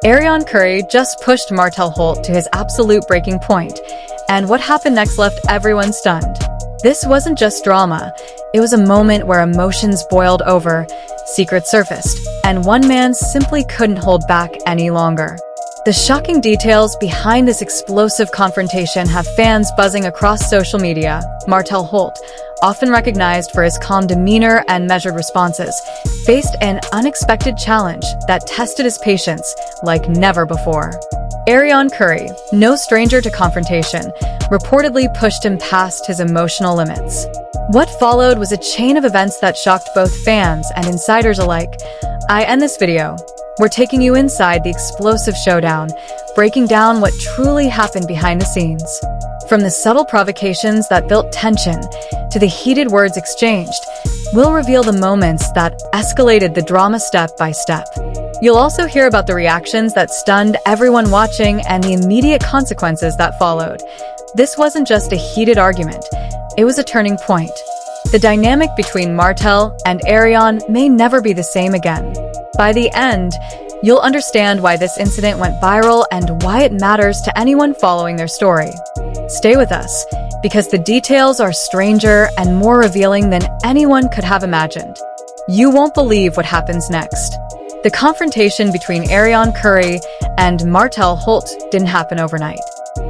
Arionne just pushed Martell Holt to his absolute breaking point, and what happened next left everyone stunned. This wasn't just drama, it was a moment where emotions boiled over, secrets surfaced, and one man simply couldn't hold back any longer. The shocking details behind this explosive confrontation have fans buzzing across social media. Martell Holt, often recognized for his calm demeanor and measured responses, faced an unexpected challenge that tested his patience like never before. Arionne, no stranger to confrontation, reportedly pushed him past his emotional limits. What followed was a chain of events that shocked both fans and insiders alike. I end this video. We're taking you inside the explosive showdown, breaking down what truly happened behind the scenes. From the subtle provocations that built tension to the heated words exchanged, we'll reveal the moments that escalated the drama step by step. You'll also hear about the reactions that stunned everyone watching and the immediate consequences that followed. This wasn't just a heated argument, it was a turning point. The dynamic between Martell and Arionne may never be the same again. By the end, you'll understand why this incident went viral and why it matters to anyone following their story. Stay with us, because the details are stranger and more revealing than anyone could have imagined. You won't believe what happens next. The confrontation between Arionne and Martell Holt didn't happen overnight.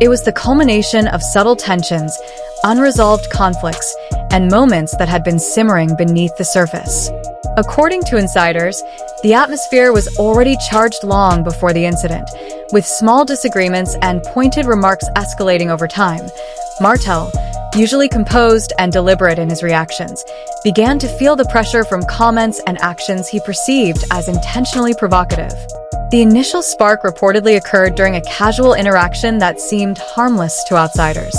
It was the culmination of subtle tensions, unresolved conflicts, and moments that had been simmering beneath the surface. According to insiders, the atmosphere was already charged long before the incident, with small disagreements and pointed remarks escalating over time. Martell, usually composed and deliberate in his reactions, began to feel the pressure from comments and actions he perceived as intentionally provocative. The initial spark reportedly occurred during a casual interaction that seemed harmless to outsiders.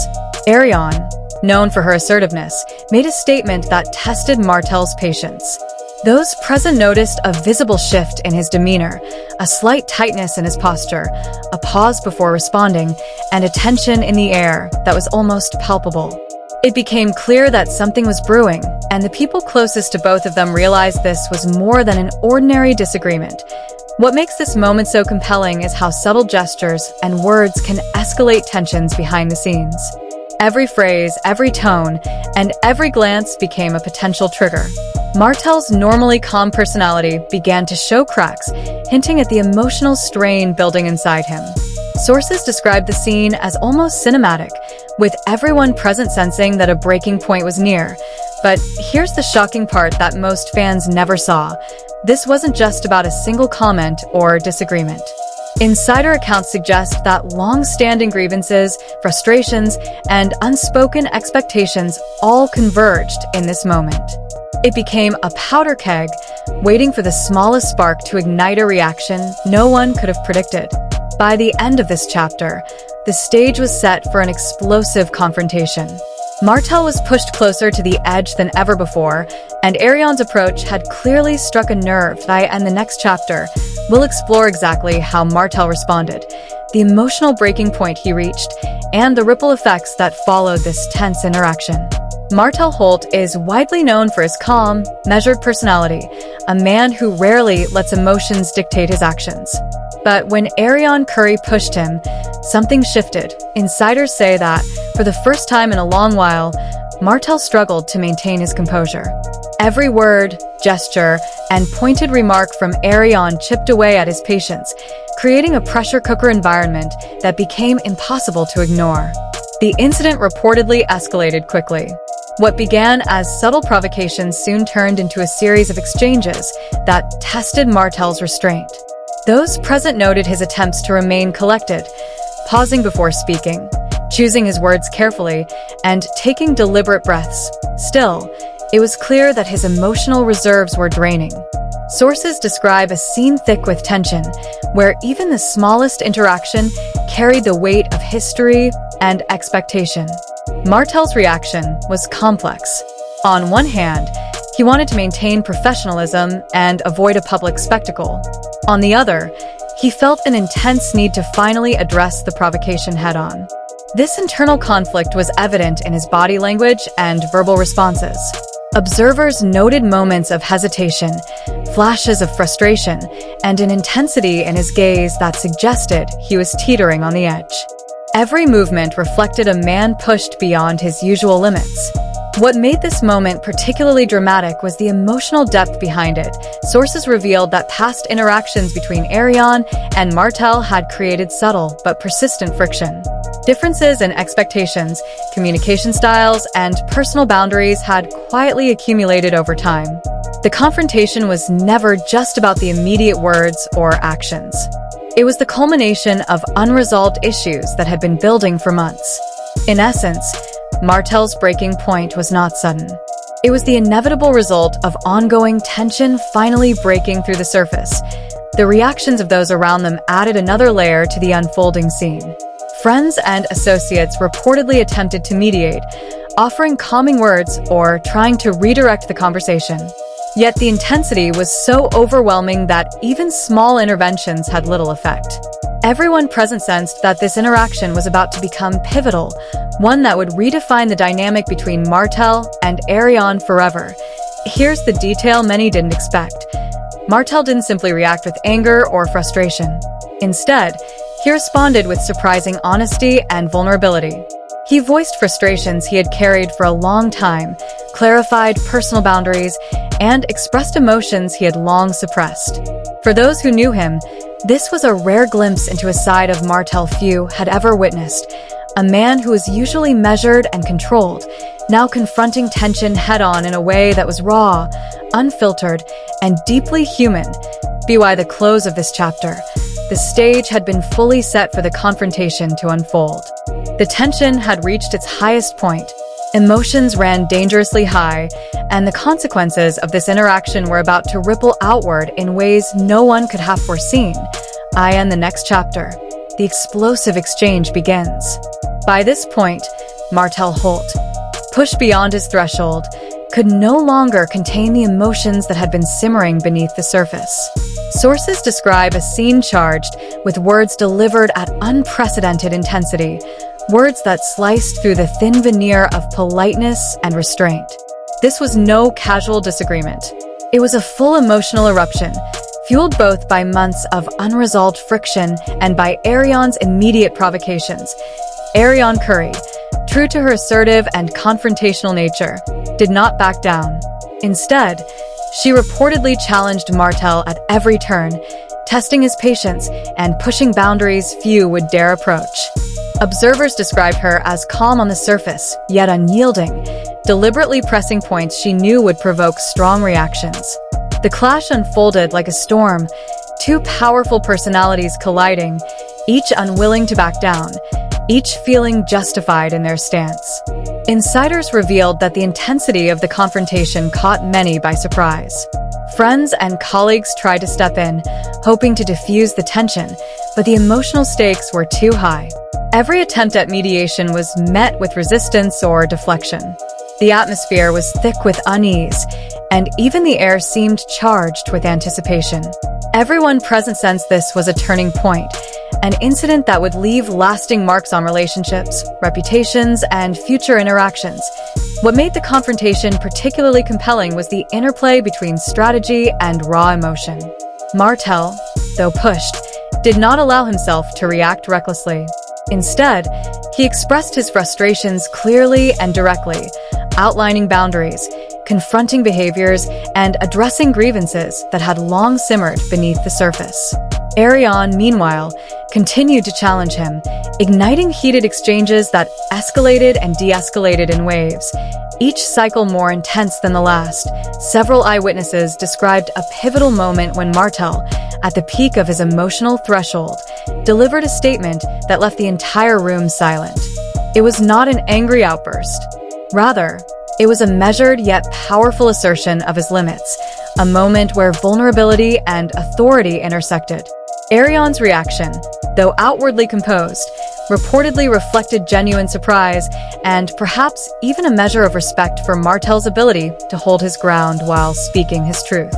Arionne, known for her assertiveness, made a statement that tested Martell's patience. Those present noticed a visible shift in his demeanor, a slight tightness in his posture, a pause before responding, and a tension in the air that was almost palpable. It became clear that something was brewing, and the people closest to both of them realized this was more than an ordinary disagreement. What makes this moment so compelling is how subtle gestures and words can escalate tensions behind the scenes. Every phrase, every tone, and every glance became a potential trigger. Martell's normally calm personality began to show cracks, hinting at the emotional strain building inside him. Sources described the scene as almost cinematic, with everyone present sensing that a breaking point was near. But here's the shocking part that most fans never saw. This wasn't just about a single comment or disagreement. Insider accounts suggest that long-standing grievances, frustrations, and unspoken expectations all converged in this moment. It became a powder keg, waiting for the smallest spark to ignite a reaction no one could have predicted. By the end of this chapter, the stage was set for an explosive confrontation. Martell was pushed closer to the edge than ever before, and Arionne's approach had clearly struck a nerve. In the next chapter, we'll explore exactly how Martell responded, the emotional breaking point he reached, and the ripple effects that followed this tense interaction. Martell Holt is widely known for his calm, measured personality, a man who rarely lets emotions dictate his actions. But when Arionne pushed him, something shifted. Insiders say that, for the first time in a long while, Martell struggled to maintain his composure. Every word, gesture, and pointed remark from Arionne chipped away at his patience, creating a pressure cooker environment that became impossible to ignore. The incident reportedly escalated quickly. What began as subtle provocations soon turned into a series of exchanges that tested Martell's restraint. Those present noted his attempts to remain collected, pausing before speaking, choosing his words carefully, and taking deliberate breaths. Still, it was clear that his emotional reserves were draining. Sources describe a scene thick with tension, where even the smallest interaction carried the weight of history and expectation. Martell's reaction was complex. On one hand, he wanted to maintain professionalism and avoid a public spectacle. On the other, he felt an intense need to finally address the provocation head-on. This internal conflict was evident in his body language and verbal responses. Observers noted moments of hesitation, flashes of frustration, and an intensity in his gaze that suggested he was teetering on the edge. Every movement reflected a man pushed beyond his usual limits. What made this moment particularly dramatic was the emotional depth behind it. Sources revealed that past interactions between Arionne and Martell had created subtle but persistent friction. Differences in expectations, communication styles, and personal boundaries had quietly accumulated over time. The confrontation was never just about the immediate words or actions. It was the culmination of unresolved issues that had been building for months. In essence, Martell's breaking point was not sudden. It was the inevitable result of ongoing tension finally breaking through the surface. The reactions of those around them added another layer to the unfolding scene. Friends and associates reportedly attempted to mediate, offering calming words or trying to redirect the conversation. Yet the intensity was so overwhelming that even small interventions had little effect. Everyone present sensed that this interaction was about to become pivotal, one that would redefine the dynamic between Martell and Arionne forever. Here's the detail many didn't expect. Martell didn't simply react with anger or frustration. Instead, he responded with surprising honesty and vulnerability. He voiced frustrations he had carried for a long time, clarified personal boundaries, and expressed emotions he had long suppressed. For those who knew him, this was a rare glimpse into a side of Martell few had ever witnessed, a man who was usually measured and controlled, now confronting tension head-on in a way that was raw, unfiltered, and deeply human. By the close of this chapter, the stage had been fully set for the confrontation to unfold. The tension had reached its highest point. Emotions ran dangerously high, and the consequences of this interaction were about to ripple outward in ways no one could have foreseen. In the next chapter, the explosive exchange begins. By this point, Martell Holt, pushed beyond his threshold, could no longer contain the emotions that had been simmering beneath the surface. Sources describe a scene charged with words delivered at unprecedented intensity, words that sliced through the thin veneer of politeness and restraint. This was no casual disagreement. It was a full emotional eruption, fueled both by months of unresolved friction and by Arionne's immediate provocations. Arionne Curry, true to her assertive and confrontational nature, did not back down. Instead, she reportedly challenged Martell at every turn, testing his patience and pushing boundaries few would dare approach. Observers described her as calm on the surface, yet unyielding, deliberately pressing points she knew would provoke strong reactions. The clash unfolded like a storm, two powerful personalities colliding, each unwilling to back down, each feeling justified in their stance. Insiders revealed that the intensity of the confrontation caught many by surprise. Friends and colleagues tried to step in, hoping to diffuse the tension, but the emotional stakes were too high. Every attempt at mediation was met with resistance or deflection. The atmosphere was thick with unease, and even the air seemed charged with anticipation. Everyone present sensed this was a turning point, an incident that would leave lasting marks on relationships, reputations, and future interactions. What made the confrontation particularly compelling was the interplay between strategy and raw emotion. Martell, though pushed, did not allow himself to react recklessly. Instead, he expressed his frustrations clearly and directly, outlining boundaries, confronting behaviors, and addressing grievances that had long simmered beneath the surface. Arionne, meanwhile, continued to challenge him, igniting heated exchanges that escalated and de-escalated in waves, each cycle more intense than the last. Several eyewitnesses described a pivotal moment when Martell, at the peak of his emotional threshold, delivered a statement that left the entire room silent. It was not an angry outburst. Rather, it was a measured yet powerful assertion of his limits, a moment where vulnerability and authority intersected. Arionne's reaction, though outwardly composed, reportedly reflected genuine surprise and perhaps even a measure of respect for Martell's ability to hold his ground while speaking his truth.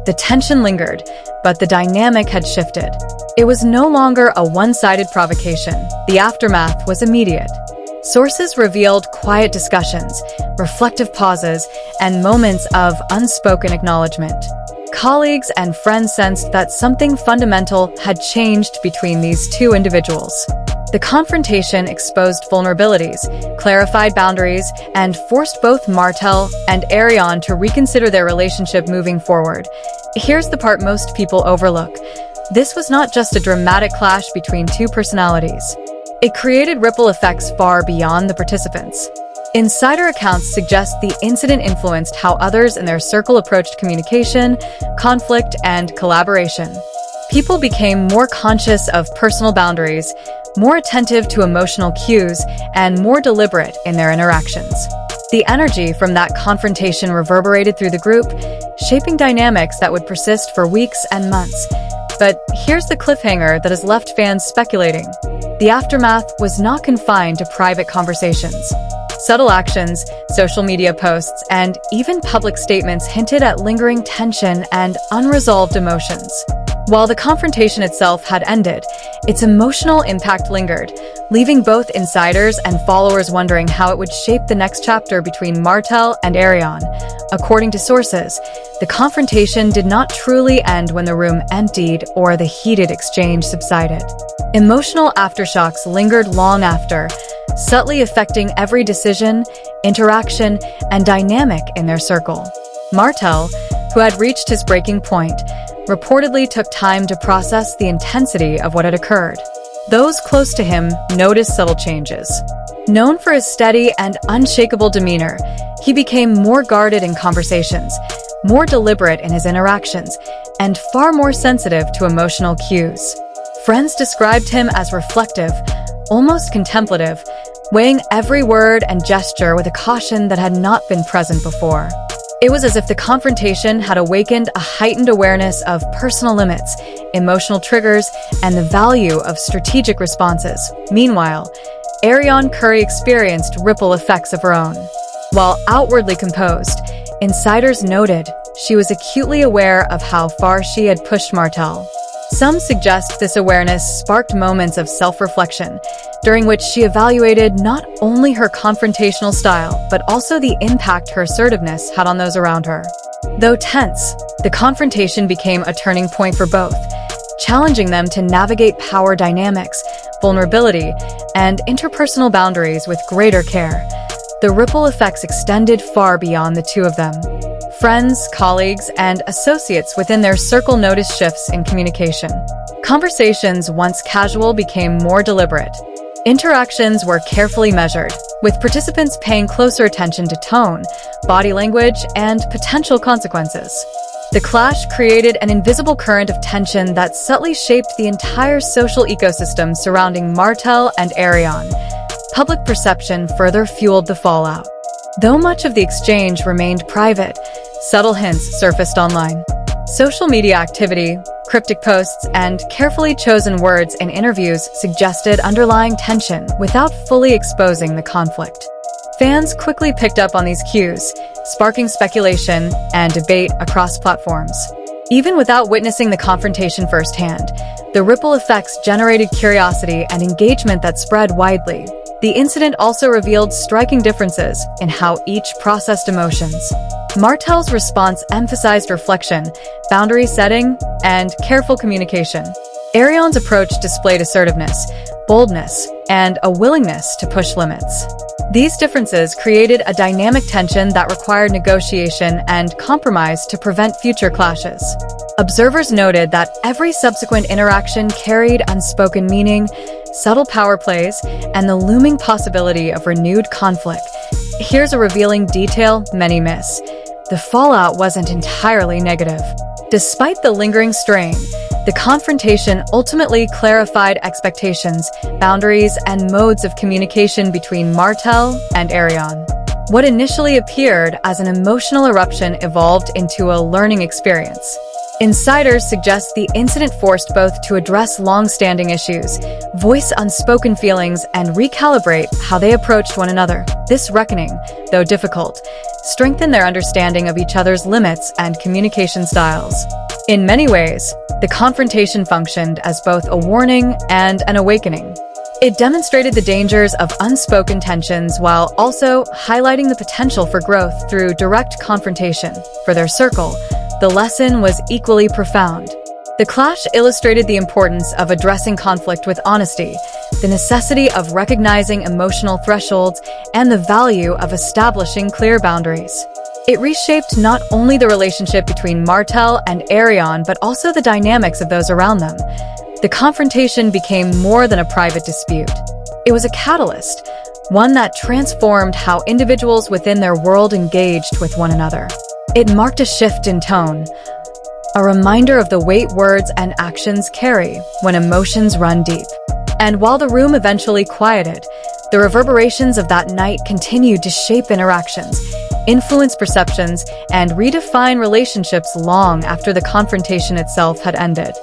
The tension lingered, but the dynamic had shifted. It was no longer a one-sided provocation. The aftermath was immediate. Sources revealed quiet discussions, reflective pauses, and moments of unspoken acknowledgement. Colleagues and friends sensed that something fundamental had changed between these two individuals. The confrontation exposed vulnerabilities, clarified boundaries, and forced both Martell and Arionne to reconsider their relationship moving forward. Here's the part most people overlook. This was not just a dramatic clash between two personalities. It created ripple effects far beyond the participants. Insider accounts suggest the incident influenced how others in their circle approached communication, conflict, and collaboration. People became more conscious of personal boundaries, more attentive to emotional cues, and more deliberate in their interactions. The energy from that confrontation reverberated through the group, shaping dynamics that would persist for weeks and months. But here's the cliffhanger that has left fans speculating. The aftermath was not confined to private conversations. Subtle actions, social media posts, and even public statements hinted at lingering tension and unresolved emotions. While the confrontation itself had ended, its emotional impact lingered, leaving both insiders and followers wondering how it would shape the next chapter between Martell and Arionne. According to sources, the confrontation did not truly end when the room emptied or the heated exchange subsided. Emotional aftershocks lingered long after, subtly affecting every decision, interaction, and dynamic in their circle. Martell, who had reached his breaking point, reportedly took time to process the intensity of what had occurred. Those close to him noticed subtle changes. Known for his steady and unshakable demeanor, he became more guarded in conversations, more deliberate in his interactions, and far more sensitive to emotional cues. Friends described him as reflective, almost contemplative, weighing every word and gesture with a caution that had not been present before. It was as if the confrontation had awakened a heightened awareness of personal limits, emotional triggers, and the value of strategic responses. Meanwhile, Arionne Curry experienced ripple effects of her own. While outwardly composed, insiders noted she was acutely aware of how far she had pushed Martell. Some suggest this awareness sparked moments of self-reflection, during which she evaluated not only her confrontational style, but also the impact her assertiveness had on those around her. Though tense, the confrontation became a turning point for both, challenging them to navigate power dynamics, vulnerability, and interpersonal boundaries with greater care. The ripple effects extended far beyond the two of them. Friends, colleagues, and associates within their circle noticed shifts in communication. Conversations once casual became more deliberate. Interactions were carefully measured, with participants paying closer attention to tone, body language, and potential consequences. The clash created an invisible current of tension that subtly shaped the entire social ecosystem surrounding Martell and Arionne. Public perception further fueled the fallout. Though much of the exchange remained private, subtle hints surfaced online. Social media activity, cryptic posts, and carefully chosen words in interviews suggested underlying tension without fully exposing the conflict. Fans quickly picked up on these cues, sparking speculation and debate across platforms. Even without witnessing the confrontation firsthand, the ripple effects generated curiosity and engagement that spread widely. The incident also revealed striking differences in how each processed emotions. Martell's response emphasized reflection, boundary setting, and careful communication. Arionne's approach displayed assertiveness, boldness, and a willingness to push limits. These differences created a dynamic tension that required negotiation and compromise to prevent future clashes. Observers noted that every subsequent interaction carried unspoken meaning, subtle power plays, and the looming possibility of renewed conflict. Here's a revealing detail many miss. The fallout wasn't entirely negative. Despite the lingering strain, the confrontation ultimately clarified expectations, boundaries, and modes of communication between Martell and Arionne. What initially appeared as an emotional eruption evolved into a learning experience. Insiders suggest the incident forced both to address long-standing issues, voice unspoken feelings, and recalibrate how they approached one another. This reckoning, though difficult, strengthened their understanding of each other's limits and communication styles. In many ways, the confrontation functioned as both a warning and an awakening. It demonstrated the dangers of unspoken tensions while also highlighting the potential for growth through direct confrontation. For their circle, the lesson was equally profound. The clash illustrated the importance of addressing conflict with honesty, the necessity of recognizing emotional thresholds, and the value of establishing clear boundaries. It reshaped not only the relationship between Martell and Arionne, but also the dynamics of those around them. The confrontation became more than a private dispute. It was a catalyst, one that transformed how individuals within their world engaged with one another. It marked a shift in tone, a reminder of the weight words and actions carry when emotions run deep. And while the room eventually quieted, the reverberations of that night continued to shape interactions, influence perceptions, and redefine relationships long after the confrontation itself had ended.